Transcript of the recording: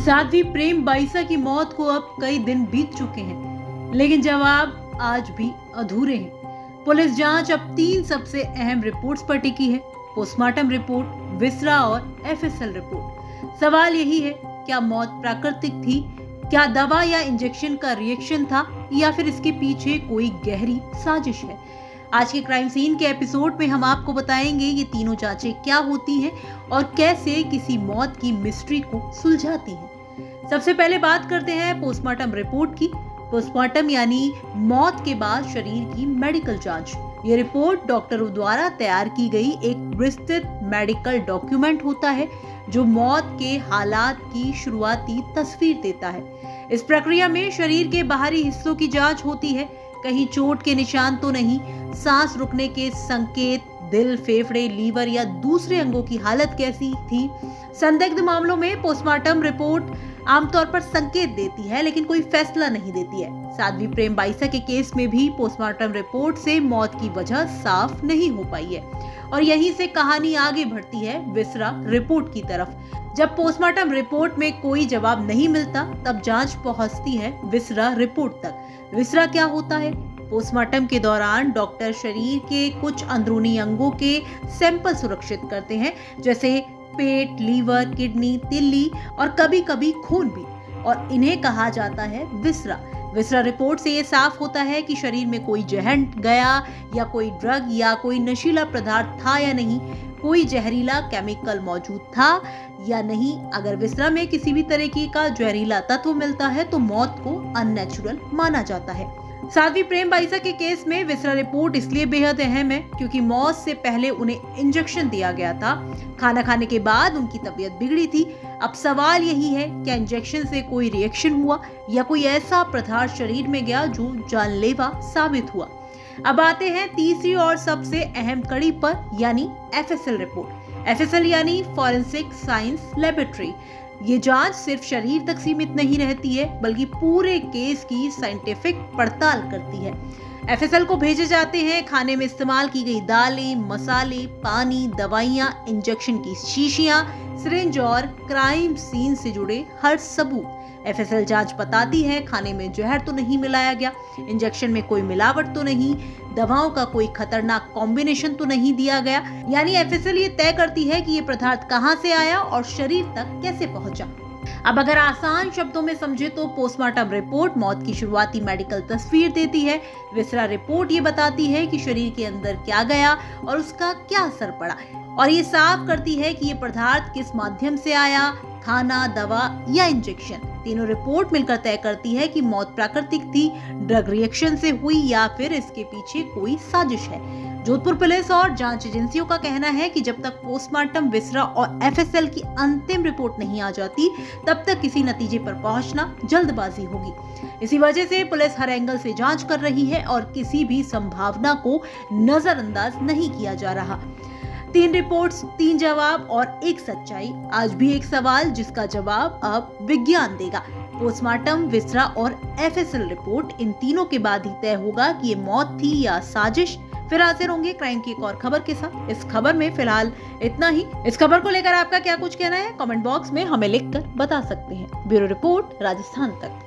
साध्वी प्रेम बाईसा की मौत को अब कई दिन बीत चुके हैं, लेकिन जवाब आज भी अधूरे हैं। पुलिस जांच अब 3 सबसे अहम रिपोर्ट्स पर टिकी है: पोस्टमार्टम रिपोर्ट, विसरा और एफएसएल रिपोर्ट। सवाल यही है, क्या मौत प्राकृतिक थी? क्या दवा या इंजेक्शन का रिएक्शन था, या फिर इसके पीछे कोई गहरी साजिश है? आज के क्राइम सीन के एपिसोड में हम आपको बताएंगे ये तीनों जांचें क्या होती हैं और कैसे किसी मौत की मिस्ट्री को सुलझाती हैं। सबसे पहले बात करते हैं पोस्टमार्टम रिपोर्ट की। पोस्टमार्टम यानी मौत के बाद शरीर की मेडिकल जांच। ये रिपोर्ट डॉक्टरों द्वारा तैयार की गई एक विस्तृत मेडिकल डॉक्यूमेंट होता है जो मौत के हालात की शुरुआती तस्वीर देता है। इस प्रक्रिया में शरीर के बाहरी हिस्सों की जांच होती है, कहीं चोट के निशान तो नहीं, सांस रुकने के संकेत, दिल, फेफड़े, लीवर या दूसरे अंगों की हालत कैसी थी। संदिग्ध मामलों में पोस्टमार्टम रिपोर्ट आमतौर पर संकेत देती है, लेकिन कोई फैसला नहीं देती है। साध्वी प्रेम बाईसा के केस में भी पोस्टमार्टम रिपोर्ट से मौत की वजह साफ नहीं हो पाई है और यहीं से कहानी आगे बढ़ती है विसरा रिपोर्ट की तरफ। जब पोस्टमार्टम रिपोर्ट में कोई जवाब नहीं मिलता, तब जांच पहुंचती है विसरा रिपोर्ट तक। विसरा क्या होता है? पोस्टमार्टम के दौरान डॉक्टर शरीर के कुछ अंदरूनी अंगों के सैंपल सुरक्षित करते हैं, जैसे पेट, लीवर, किडनी, तिल्ली और कभी-कभी खून भी, और इन्हें कहा जाता है विसरा। विसरा रिपोर्ट से ये साफ होता है कि शरीर में कोई जहर गया या कोई ड्रग या कोई नशीला पदार्थ था या नहीं, कोई जहरीला केमिकल मौजूद था या नहीं। अगर विसरा में किसी भी तरीके का जहरीला तत्व मिलता है तो मौत को अननेचुरल माना जाता है। साध्वी प्रेम बाईसा के केस में विसरा रिपोर्ट इसलिए बेहद अहम है क्योंकि मौत से पहले उन्हें इंजेक्शन दिया गया था। खाना खाने के बाद उनकी तबीयत बिगड़ी थी। अब सवाल यही है, क्या इंजेक्शन से कोई रिएक्शन हुआ या कोई ऐसा पदार्थ शरीर में गया जो जानलेवा साबित हुआ? अब आते हैं तीसरी और सबसे अहम कड़ी पर, यानी एफएसएल रिपोर्ट। एफएसएल यानी फॉरेंसिक साइंस लैबोरेटरी। ये जांच सिर्फ शरीर तक सीमित नहीं रहती है, बल्कि पूरे केस की साइंटिफिक पड़ताल करती है। एफएसएल को भेजे जाते हैं खाने में इस्तेमाल की गई दालें, मसाले, पानी, दवाइयां, इंजेक्शन की शीशियां, सिरिंज और क्राइम सीन से जुड़े हर सबूत। एफएसएल जांच बताती है खाने में जहर तो नहीं मिलाया गया, इंजेक्शन में कोई मिलावट तो नहीं, दवाओं का कोई खतरनाक कॉम्बिनेशन तो नहीं दिया गया। यानी एफएसएल ये तय करती है कि ये पदार्थ कहां से आया और शरीर तक कैसे पहुंचा। अब अगर आसान शब्दों में समझे तो पोस्टमार्टम रिपोर्ट मौत की शुरुआती मेडिकल तस्वीर देती है। विसरा रिपोर्ट ये बताती है कि शरीर के अंदर क्या गया और उसका क्या असर पड़ा, और ये साफ करती है कि ये पदार्थ किस माध्यम से आया, खाना, दवा या इंजेक्शन। तीनों रिपोर्ट मिलकर तय करती है कि मौत प्राकृतिक थी, ड्रग रिएक्शन से हुई या फिर इसके पीछे कोई साजिश है। जोधपुर पुलिस और जांच एजेंसियों का कहना है कि जब तक पोस्टमार्टम, विसरा और एफएसएल की अंतिम रिपोर्ट नहीं आ जाती, तब तक किसी नतीजे पर पहुंचना जल्दबाजी होगी। इसी वजह से पुलिस हर एंगल से जांच कर रही है और किसी भी संभावना को नजरअंदाज नहीं किया जा रहा। 3 रिपोर्ट्स, 3 जवाब और एक सच्चाई। आज भी एक सवाल जिसका जवाब अब विज्ञान देगा। पोस्टमार्टम, विसरा और एफएसएल रिपोर्ट, इन तीनों के बाद ही तय होगा कि ये मौत थी या साजिश। फिर हाजिर होंगे क्राइम की एक और खबर के साथ। इस खबर में फिलहाल इतना ही। इस खबर को लेकर आपका क्या कुछ कहना है, कमेंट बॉक्स में हमें लिखकर बता सकते हैं। ब्यूरो रिपोर्ट, राजस्थान तक।